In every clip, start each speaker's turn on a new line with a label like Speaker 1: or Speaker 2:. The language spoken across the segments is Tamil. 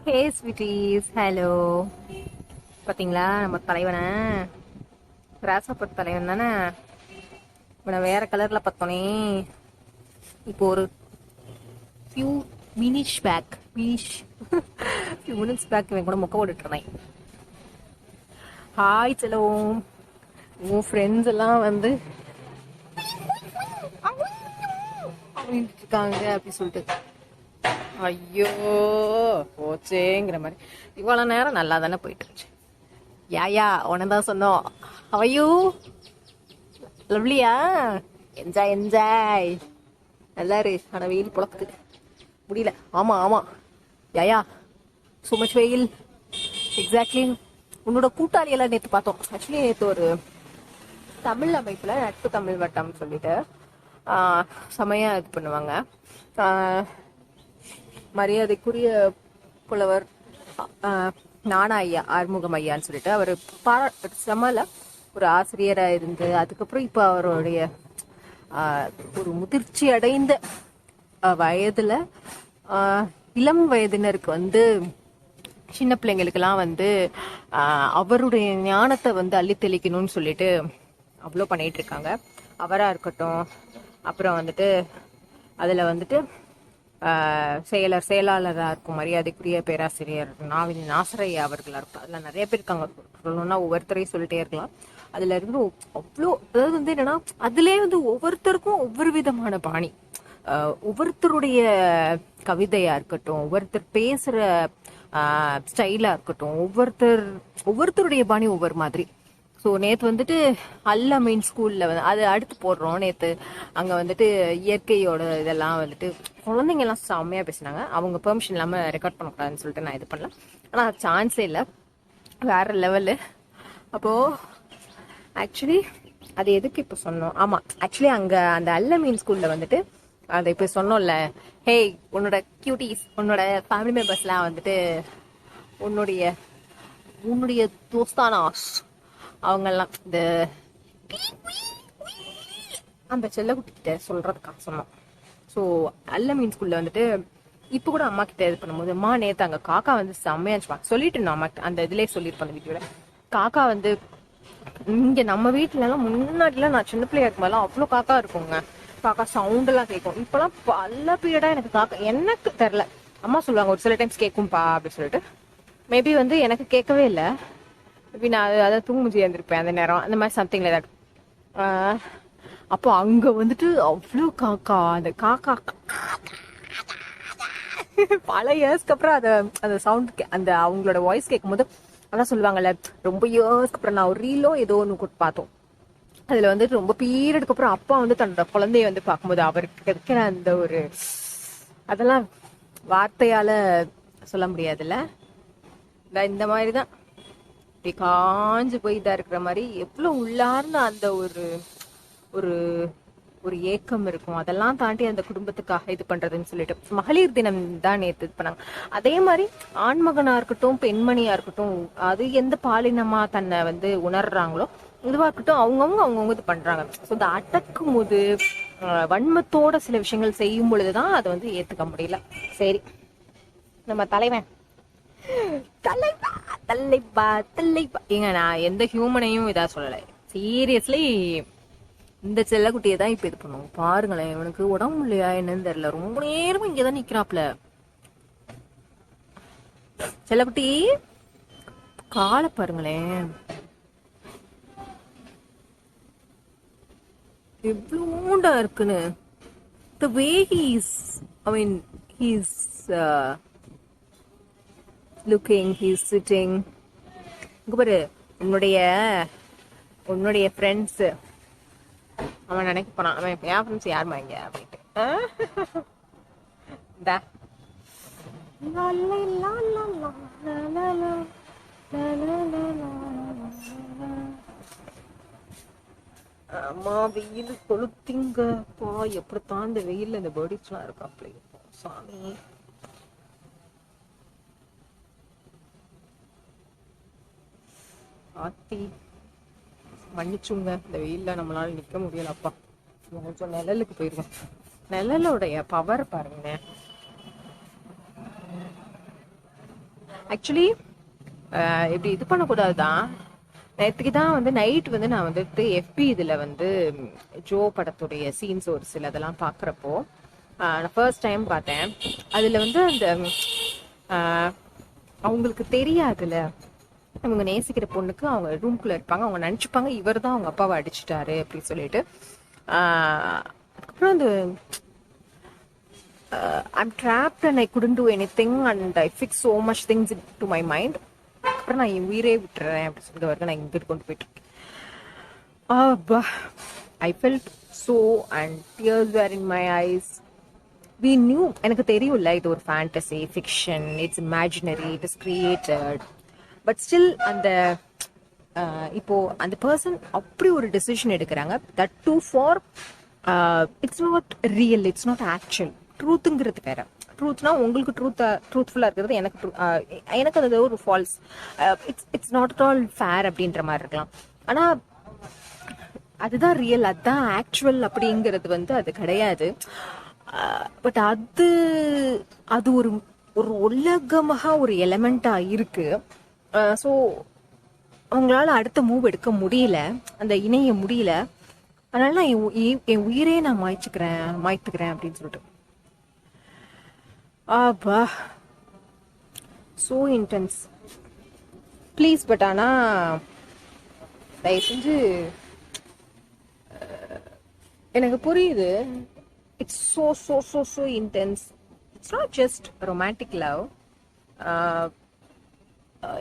Speaker 1: ஹே ஸ்வீட்டீஸ், ஹலோ. பார்த்தீங்களா நம்ம தலைவனை? கிராஸ்ஹாப்பர் தலைவன் தானே. இவனை வேற கலரில் பார்த்தோன்னே இப்போ ஒரு ஃபியூ மினிட்ஸ் பேக் இவன் கூட மொக்க போட்டுட்டு இருந்தேன். ஹாய் செல்லும், உன் ஃப்ரெண்ட்ஸ் எல்லாம் வந்து அப்படின்ட்டு இருக்காங்க அப்படி சொல்லிட்டு. ஐயோ போச்சேங்கிற மாதிரி. இவ்வளோ நேரம் நல்லா தானே போயிட்டு இருந்துச்சு. யாயா உனதான் சொன்னோம். அவையூ லவ்லியா, என்ஜாய் என்ஜாய். நல்லா இரு. ஆனால் வெயில் புழக்குது, முடியல. ஆமாம் ஆமாம் யாயா, சோ மச் வெயில். எக்ஸாக்ட்லி. உன்னோட கூட்டாளியெல்லாம் நேற்று பார்த்தோம். ஆக்சுவலி நேற்று ஒரு தமிழ் அமைப்பில் நட்பு தமிழ் வட்டம் சொல்லிட்டு செமையாக இது பண்ணுவாங்க. மரியாதைக்குரிய புலவர் நானா ஐயா, ஆறுமுகம் ஐயான்னு சொல்லிட்டு அவர் செமல ஒரு ஆசிரியராக இருந்து அதுக்கப்புறம் இப்போ அவருடைய ஒரு முதிர்ச்சி அடைந்த வயதுல இளம் வயதினருக்கு வந்து சின்ன பிள்ளைங்களுக்கெல்லாம் வந்து அவருடைய ஞானத்தை வந்து அள்ளி தெளிக்கணும்னு சொல்லிட்டு அவ்வளோ பண்ணிட்டு இருக்காங்க. அவராக இருக்கட்டும், அப்புறம் வந்துட்டு அதில் வந்துட்டு செயலாளராக இருக்கும் மரியாதைக்குரிய பேராசிரியர் நாசரையா அவர்களாக இருக்கும். அதில் நிறைய பேர் இருக்காங்க, சொல்லணும்னா ஒவ்வொருத்தரையும் சொல்லிட்டே இருக்கலாம். அதுல இருந்து அவ்வளோ, அதாவது வந்து என்னன்னா அதுலேயே வந்து ஒவ்வொருத்தருக்கும் ஒவ்வொரு விதமான பாணி. ஒவ்வொருத்தருடைய கவிதையா இருக்கட்டும், ஒவ்வொருத்தர் பேசுற ஸ்டைலா இருக்கட்டும், ஒவ்வொருத்தருடைய பாணி ஒவ்வொரு மாதிரி. ஸோ நேற்று வந்துட்டு அல்ல மெயின் ஸ்கூலில் வந்து அது அடுத்து போடுறோம். நேற்று அங்கே வந்துட்டு இயற்கையோட இதெல்லாம் வந்துட்டு குழந்தைங்கெல்லாம் செம்மையாக பேசினாங்க. அவங்க பெர்மிஷன் இல்லாமல் ரெக்கார்ட் பண்ணக்கூடாதுன்னு சொல்லிட்டு நான் இது பண்ணல. ஆனால் சான்ஸே இல்லை, வேற லெவலு. அப்போது ஆக்சுவலி அது எதுக்கு இப்போ சொன்னோம்? ஆமாம், ஆக்சுவலி அங்கே அந்த அல்ல மீன் ஸ்கூலில் வந்துட்டு அதை இப்போ சொன்னோம்ல, ஹேய் உன்னோட கியூட்டிஸ், உன்னோட ஃபேமிலி மெம்பர்ஸ்லாம் வந்துட்டு உன்னுடைய தோஸ்தானாஸ் அவங்கெல்லாம் இந்த அந்த செல்லக்குட்டிகிட்ட சொல்றதுக்காக சொன்னோம். ஸோ அல்ல மீன் ஸ்கூல்ல வந்துட்டு இப்போ கூட அம்மா கிட்ட இது பண்ணும்போது, அம்மா நேற்று அங்கே காக்கா வந்து செம்மையாச்சுப்பா சொல்லிட்டு இருந்தோம் அம்மா. அந்த இதுலேயே சொல்லியிருப்போம் அந்த வீடியோல. காக்கா வந்து இங்கே நம்ம வீட்டுலலாம் முன்னாடிலாம் நான் சின்ன பிள்ளையா இருக்கும்போதெல்லாம் அவ்வளோ காக்கா இருக்குங்க. காக்கா சவுண்டெல்லாம் கேட்கும். இப்போலாம் பல பீரியடா எனக்கு காக்கா எனக்கு தெரில. அம்மா சொல்லுவாங்க ஒரு சில டைம்ஸ் கேட்கும்பா அப்படின்னு சொல்லிட்டு. மேபி வந்து எனக்கு கேட்கவே இல்லை. மேபி நான் அதை தூங்குச்சி இருந்திருப்பேன் அந்த நேரம், அந்த மாதிரி சம்திங் ஏதாவது. அப்போ அங்க வந்துட்டு அவ்வளோ காக்கா, அந்த காக்கா பல இயர்ஸ்க்கு அப்புறம் அந்த சவுண்ட் அந்த அவங்களோட வாய்ஸ் கேட்கும் போது அதான் சொல்லுவாங்கல்ல, ரொம்ப இயர்ஸ்க்கு அப்புறம் நான் ஒரு ரீலோ ஏதோ ஒன்று கூட பார்த்தோம். அதுல வந்துட்டு ரொம்ப பீரியடுக்கு அப்புறம் அப்பா வந்து தன்னோட குழந்தைய வந்து பார்க்கும்போது அவருக்கு கிடைக்கிற அந்த ஒரு அதெல்லாம் வார்த்தையால சொல்ல முடியாதுல்ல. இந்த மாதிரிதான் இப்படி காஞ்சு போய் இதா இருக்கிற மாதிரி எவ்வளவு உள்ளார்ந்த அந்த ஒரு ஒரு ஒரு ஏக்கம் இருக்கும். அதெல்லாம் தாண்டி அந்த குடும்பத்துக்காக இது பண்றதுன்னு சொல்லிட்டு மகளிர் தினம் தான் நேற்று இது பண்ணாங்க. அதே மாதிரி ஆண்மகனா இருக்கட்டும், பெண்மணியா இருக்கட்டும், அது எந்த பாலினமா தன்னை வந்து உணர்றாங்களோ இதுவா இருக்கட்டும், அவங்கவுங்க இது பண்றாங்க. ஸோ இந்த அடக்கும் போது வன்மத்தோட சில விஷயங்கள் செய்யும் பொழுதுதான் அதை வந்து ஏத்துக்க முடியல. சரி, நம்ம தலைவன் தலைவா தலைவா தலைவா ஏங்க, நான் எந்த ஹியூமனையும் இதா சொல்லலை. சீரியஸ்லி இந்த செல்லக்குட்டியை தான் இப்ப இது பண்ணுவோம். பாருங்களேன், இவனுக்கு உடம்பு இல்லையா என்னன்னு தெரியல, ரொம்ப நேரமும் இங்கதான் நிக்கிறாப்ல. செல்லக்குட்டி காலை பாருங்களேன், எவ்வளோண்டா இருக்குன்னு. The way he's looking, he's sitting. இங்க பாரு, உன்னுடைய ஃப்ரெண்ட்ஸ் அவன் நினைக்க போனான், அவன் என் ஃப்ரெண்ட்ஸ் யாருமா இங்க அப்படின்ட்டு. அம்மா வெயில் கொளுத்திங்கப்பா. எப்படித்தான் இந்த வெயில்ல இந்த பேர்ட்ஸ் எல்லாம் இருக்கா அப்படி சாமி. ஆத்தி மன்னிச்சுங்க, இந்த வெயில்ல நம்மளால நிக்க முடியலப்பா. கொஞ்சம் நிழலுக்கு போயிருவோம். நிழலுடைய பவர் பாருங்க. ஆக்சுவலி இப்படி இது பண்ணக்கூடாதுதான். நேற்றுக்கு தான் வந்து நைட் வந்து நான் வந்துட்டு எஃபி இதில் வந்து ஜோ படத்துடைய சீன்ஸ் ஒரு சில இதெல்லாம் பார்க்குறப்போ நான் ஃபர்ஸ்ட் டைம் பார்த்தேன். அதில் வந்து அந்த அவங்களுக்கு தெரியாதுல்ல, அவங்க நேசிக்கிற பொண்ணுக்கு அவங்க ரூம்குள்ளே இருப்பாங்க, அவங்க நினச்சிப்பாங்க இவர் தான் அவங்க அப்பாவை அடிச்சிட்டாரு அப்படின்னு சொல்லிட்டு. அதுக்கப்புறம் அந்த I'm trapped and I couldn't do anything and I fixed so much things into my mind. அப்புறம் நான் என் உயிரே விட்டுறேன் அப்படின்னு சொல்லிட்டு வரைக்கும் நான் இங்கிட்டு கொண்டு போயிட்டு இருக்கேன். I felt so and tears were in my eyes. We knew, எனக்கு தெரியும்ல இது ஒரு fantasy fiction, it's imaginary, it is created. But still அந்த இப்போ அந்த பர்சன் அப்படி ஒரு டெசிஷன் எடுக்கிறாங்க, that too far it's not real, it's not actual. ட்ரூத்துங்கிறது வேற. ட்ரூத்னா உங்களுக்கு ட்ரூத்ஃபுல்லாக இருக்கிறது, எனக்கு அது ஒரு false, it's not at all fair அப்படின்ற மாதிரி இருக்கலாம். ஆனால் அதுதான் ரியல், அதுதான் ஆக்சுவல் அப்படிங்கிறது வந்து அது கிடையாது. பட் அது ஒரு ஒரு உலகமாக ஒரு எலமெண்ட்டாக இருக்கு. ஸோ அவங்களால அடுத்த மூவ் எடுக்க முடியல, அந்த இணைய முடியல. அதனால நான் என் உயிரே நான் மாய்த்துக்கிறேன் அப்படின்னு சொல்லிட்டு. ஆபா, ஸோ இன்டென்ஸ் ப்ளீஸ். பட் ஆனால் தயவு செஞ்சு எனக்கு புரியுது, it's so so so so intense. It's not just romantic love,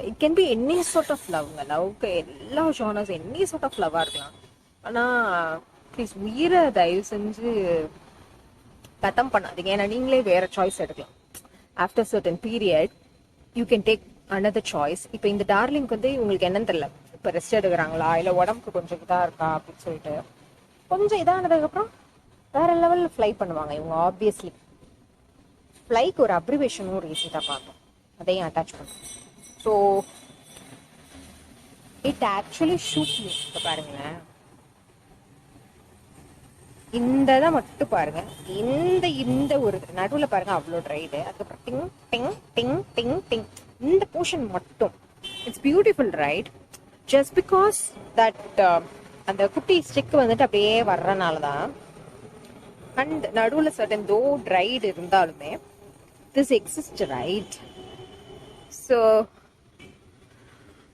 Speaker 1: it can be any sort of லவ்ங்க. லவ்க்கு எல்லா ஜானர்ஸ் எனி சார்ட் ஆஃப் லவ்வாக இருக்கலாம். ஆனால் ப்ளீஸ் உயிரை தயவு செஞ்சு கத்தம் பண்ணாதீங்க. ஏன்னா நீங்களே வேற சாய்ஸ் எடுக்கலாம். After certain period you can take another choice. இப்போ இந்த டார்லிங்க்கு வந்து உங்களுக்கு என்னன்னு தெரியல, இப்போ ரெஸ்ட் எடுக்கிறாங்களா இல்லை உடம்புக்கு கொஞ்சம் இதாக இருக்கா அப்படின்னு சொல்லிட்டு கொஞ்சம் இதானதுக்கப்புறம் வேற லெவலில் ஃப்ளை பண்ணுவாங்க இவங்க. ஆப்வியஸ்லி ஃப்ளைக்கு ஒரு அப்ரிவேஷனும் ரீசெண்டாக பார்த்தோம், அதையும் அட்டாச் பண்ணுறோம். So it actually shoot me. இப்போ பாருங்களேன், இந்த இதை மட்டும் பாருங்க, இந்த ஒரு நடுவில் பாருங்க அவ்வளோ ட்ரைடு. அதுக்கப்புறம் டிங் டிங் டிங் டிங் டிங் இந்த போர்ஷன் மட்டும் it's beautiful right. Just because that அந்த குட்டி ஸ்டிக் வந்துட்டு அப்படியே வர்றனால தான். அண்ட் நடுவில் சர்டன் தோ ட்ரைடு இருந்தாலுமே this exist right. So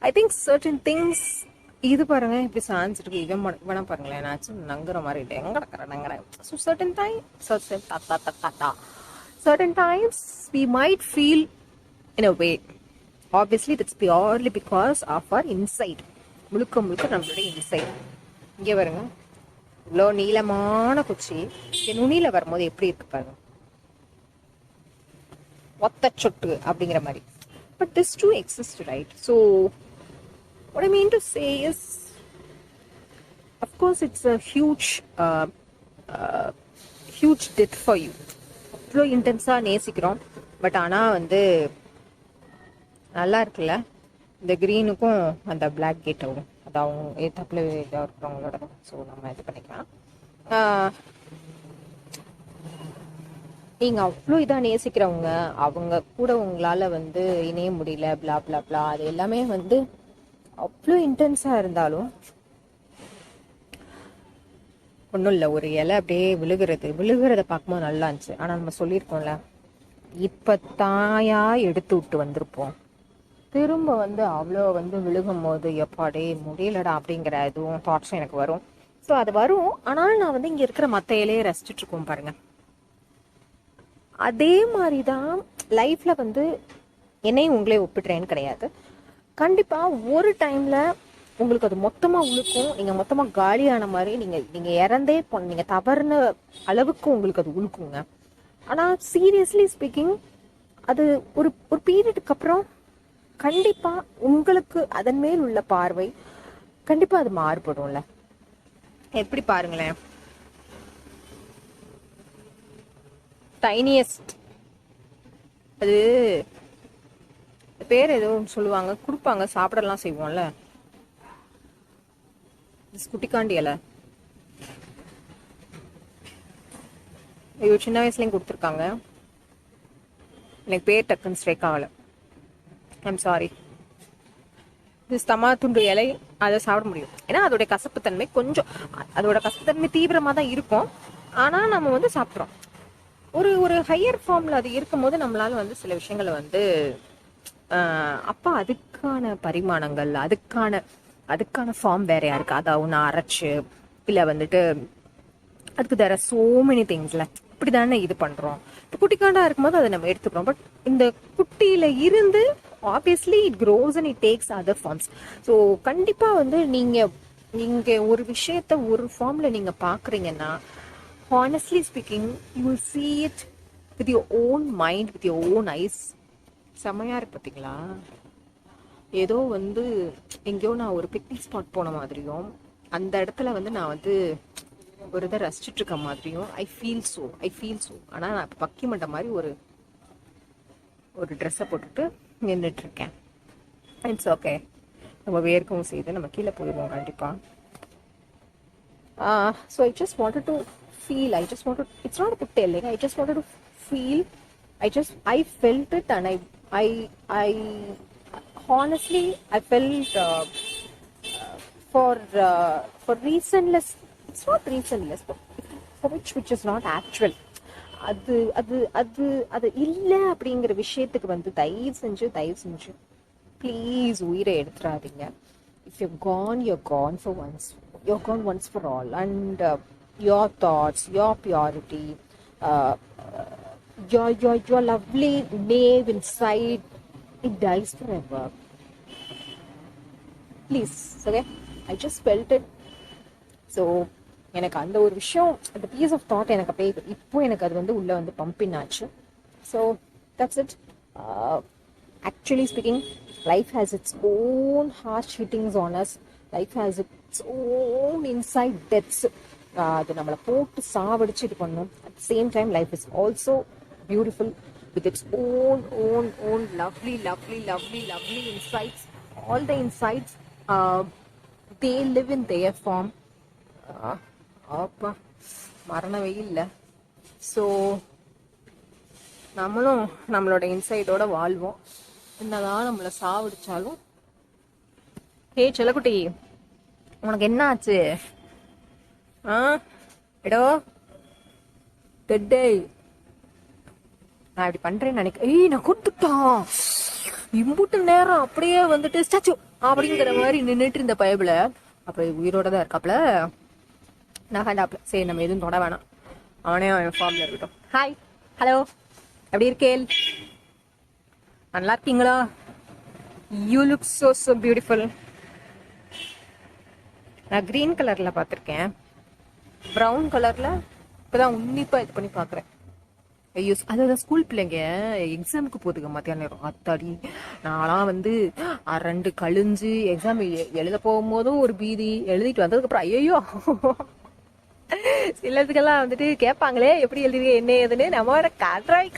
Speaker 1: I think certain things, இது பாருங்க இப்படி சாஞ்சிருக்கு, இவன் வேணா பாருங்களேன், என்னாச்சும் நங்குற மாதிரி இல்லை, எங்க நங்குற. So certain times we might feel in a way, obviously that's purely because of our inside. முழுக்க நம்மளுடைய இன்சைட். இங்கே பாருங்க, இவ்வளோ நீளமான குச்சி நுனியில வரும்போது எப்படி இருக்கு பாருங்க, ஒத்த சொட்டு அப்படிங்கிற மாதிரி. But this too exists, right? So what I mean to say is, of course it's a huge death for you. அவ்வளோ இன்டென்ஸாக நேசிக்கிறோம். பட் ஆனால் வந்து நல்லா இருக்குல்ல, இந்த க்ரீனுக்கும் அந்த பிளாக் கேட்டும் அது அவங்க ஏத்தாப்புல இதாக இருக்கிறவங்களோட. ஸோ நம்ம இது பண்ணிக்கலாம். நீங்கள் அவ்வளோ இதாக நேசிக்கிறவங்க, அவங்க கூட உங்களால் வந்து இணைய முடியல, பிளா பிளா பிளா, அது எல்லாமே வந்து அவ்வளோ இன்டென்ஸாக இருந்தாலும் ஒன்றும் இல்லை. ஒரு இலை அப்படியே விழுகிறத பார்க்கும்போது நல்லா இருந்துச்சு. ஆனால் நம்ம சொல்லியிருக்கோம்ல, இப்போ தாயா எடுத்து விட்டு வந்திருப்போம், திரும்ப வந்து அவ்வளோ வந்து விழுகும் போது எப்பாடே முடியலடா அப்படிங்கிற இதுவும் தாட்ஸும் எனக்கு வரும். ஸோ அது வரும். ஆனாலும் நான் வந்து இங்கே இருக்கிற மற்ற இலையை ரசிச்சுட்டு இருக்கோம் பாருங்க. அதே மாதிரி தான் லைஃப்பில் வந்து என்னையும் உங்களே ஒப்பிடுறேன்னு கிடையாது. கண்டிப்பாக ஒரு டைமில் உங்களுக்கு அது மொத்தமாக உழுக்கும், நீங்கள் மொத்தமாக காலியான மாதிரி நீங்கள் இறந்தே நீங்கள் தவறுன அளவுக்கு உங்களுக்கு அது உழுக்குங்க. ஆனால் சீரியஸ்லி ஸ்பீக்கிங், அது ஒரு பீரியடுக்கு அப்புறம் கண்டிப்பாக உங்களுக்கு அதன் மேல் உள்ள பார்வை கண்டிப்பாக அது மாறுபடும்ல. எப்படி பாருங்களேன், டைனியஸ்ட், அது பேர் ஏதோ சொல்லுவாங்க, கொடுப்பாங்க, சாப்பிடலாம் செய்வோம்ல, குட்டிக்காண்டி இலை. ஐயோ, சின்ன வயசுலயும் கொடுத்துருக்காங்க, எனக்கு பேர் டக்குன்னு ஸ்ட்ரைக் ஆகல. I'm sorry. இது தமா துண்டு இலை, அதை சாப்பிட முடியும். ஏன்னா அதோட கசப்புத்தன்மை கொஞ்சம், அதோட கசப்புத்தன்மை தீவிரமாக தான் இருக்கும். ஆனால் நம்ம வந்து சாப்பிட்றோம். ஒரு ஒரு ஹையர் ஃபார்மில் அது இருக்கும் போது நம்மளால வந்து சில விஷயங்களை வந்து அப்போ அதுக்கான பரிமாணங்கள், அதுக்கான ஃபார்ம் வேறையா இருக்கு. அதை ஒன்று அரைச்சு இல்லை வந்துட்டு அதுக்கு தேர் ஆர் சோ மெனி திங்ஸ்ல இப்படி தானே இது பண்றோம். இப்போ குட்டிக்காண்டா இருக்கும்போது அதை நம்ம எடுத்துக்கிறோம். பட் இந்த குட்டியில இருந்து obviously it grows and it takes other forms. So கண்டிப்பா வந்து நீங்க ஒரு விஷயத்த ஒரு ஃபார்ம்ல நீங்க பாக்குறீங்கன்னா, honestly speaking, you will see it with your own mind, with your own eyes. செம்மையா இருக்கு பார்த்தீங்களா? ஏதோ வந்து எங்கேயோ நான் ஒரு பிக்னிக் ஸ்பாட் போன மாதிரியும், அந்த இடத்துல வந்து நான் வந்து ஒரு இதை ரசிச்சுட்டு இருக்க மாதிரியும் ஐ ஃபீல் ஸோ. ஆனால் நான் இப்போ பக்கி மண்ட மாதிரி ஒரு ட்ரெஸ்ஸை போட்டுட்டு நின்றுட்டு இருக்கேன். It's okay. நம்ம வேர்க்கவும் செய்து நம்ம கீழே போயிடுவோம் கண்டிப்பாக. So I just wanted to feel. It's not put telling. I just wanted to feel. I felt it, and I honestly I felt for reasonless. It's not reasonless, but for which is not actual. அது இல்லை அப்படிங்கிற விஷயத்துக்கு வந்து தயவு செஞ்சு ப்ளீஸ் உயிரை எடுத்துடாதீங்க. If you're gone for once. You're gone once for all. And your thoughts, your purity, your lovely nave inside, it dies forever. Please, okay? I just felt it. So எனக்கு அந்த ஒரு விஷயம், அந்த பீஸ் ஆஃப் தாட் எனக்கு அப்படியே இப்போ எனக்கு அது வந்து உள்ளே வந்து பம்பின் ஆச்சு. So that's it. Actually speaking, life has its own harsh hittings on us. Life has its own inside deaths. அது நம்மளை போட்டு சாவடிச்சு இது பண்ணும். At the same time life is also beautiful with its own lovely insights. All the insights, they live in their form. அப்பா மரண வெயில். ஸோ நம்மளும் நம்மளோட இன்சைட்டோட வாழ்வோம், என்னதான் நம்மளை சாவடிச்சாலும். ஹே செல்லக்குட்டி, உனக்கு என்ன ஆச்சு? எடோ டெட்டே, நான் இப்படி பண்றேன்னு நினைக்கிறேன். நான் கொடுத்துட்டான் இம்புட்டு நேரம் அப்படியே வந்துட்டு ஸ்டாச்சு அப்படிங்கிற மாதிரி நின்றுட்டு இருந்த பயபுல அப்புறம் உயிரோட தான் இருக்காப்ல. நான் கண்டாப்ல சரி நம்ம எதுவும் தொட வேணாம், அவனே அவன் ஃபார்ம்ல இருக்கட்டும். ஹாய், ஹலோ, எப்படி இருக்கேன்? நல்லா இருக்கீங்களா? You look so beautiful. நான் கிரீன் கலர்ல பார்த்துருக்கேன், ப்ரௌன் கலர்ல இப்போதான் உன்னிப்பா இது பண்ணி பார்க்குறேன். ஐயோ, அதாவது ஸ்கூல் பிள்ளைங்க எக்ஸாமுக்கு போதுங்க மத்தியான நேரம். அத்தாடி, நான்லாம் வந்து 2 கழிஞ்சு எக்ஸாம் எழுத போகும்போதும் ஒரு பீதி, எழுதிட்டு வந்ததுக்கப்புறம் ஐயோ சிலதுக்கெல்லாம் வந்துட்டு கேட்பாங்களே எப்படி எழுதுவீங்க என்ன ஏதுன்னு. நம்ம வேற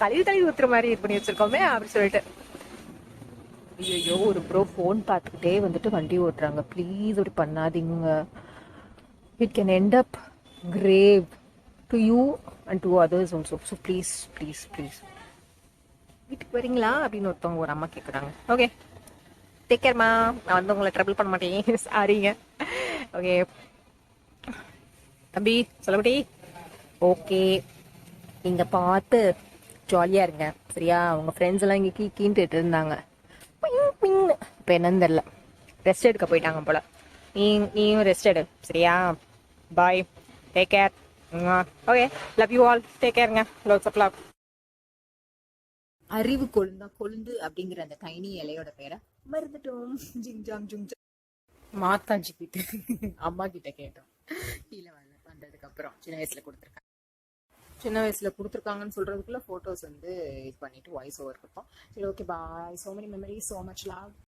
Speaker 1: கழுவி ஊத்துற மாதிரி இது பண்ணி வச்சிருக்கோமே அப்படின்னு சொல்லிட்டு. ஐயோ, ஒரு ப்ரோ ஃபோன் பார்த்துக்கிட்டே வந்துட்டு வண்டி ஓட்டுறாங்க. ப்ளீஸ் அப்படி பண்ணாதீங்க. It can end up grave to you and to others also. So please. வீட்டுக்கு வரீங்களா அப்படின்னு ஒரு அம்மா கேட்குறாங்க. ஓகே, டேக் கேர்மா. நான் வந்து உங்களை ட்ரபிள் பண்ண மாட்டேன், சாரிங்க. ஓகே தம்பி சொல்லப்படி. ஓகே, நீங்கள் பார்த்து ஜாலியாக இருங்க சரியா? உங்கள் ஃப்ரெண்ட்ஸ் எல்லாம் இங்கே கீன்ட்டு இருந்தாங்க. இப்போ என்னன்னு தெரில, ரெஸ்ட் எடுக்க போயிட்டாங்க போல. நீயும் ரெஸ்ட் எடு சரியா? Bye, take care. Okay, love you all, take கேருங்க. Lots of love. அறிவு கொழுந்து அப்படிங்கிற அந்த டைனி இலையோட பேரை மறந்துட்டோம். ஜிங்ஜாங் ஜுங்ஜாங். மாத்தாஜி கிட்ட அம்மா கிட்ட கேட்டோம். கீழே வந்ததுக்கு அப்புறம் சின்ன வயசுல கொடுத்துருக்காங்கன்னு சொல்றதுக்குள்ள போட்டோஸ் வந்து இது பண்ணிட்டு வாய்ஸ் ஓவர் கொடுப்போம். சரி, okay, bye. So many memories, so much love.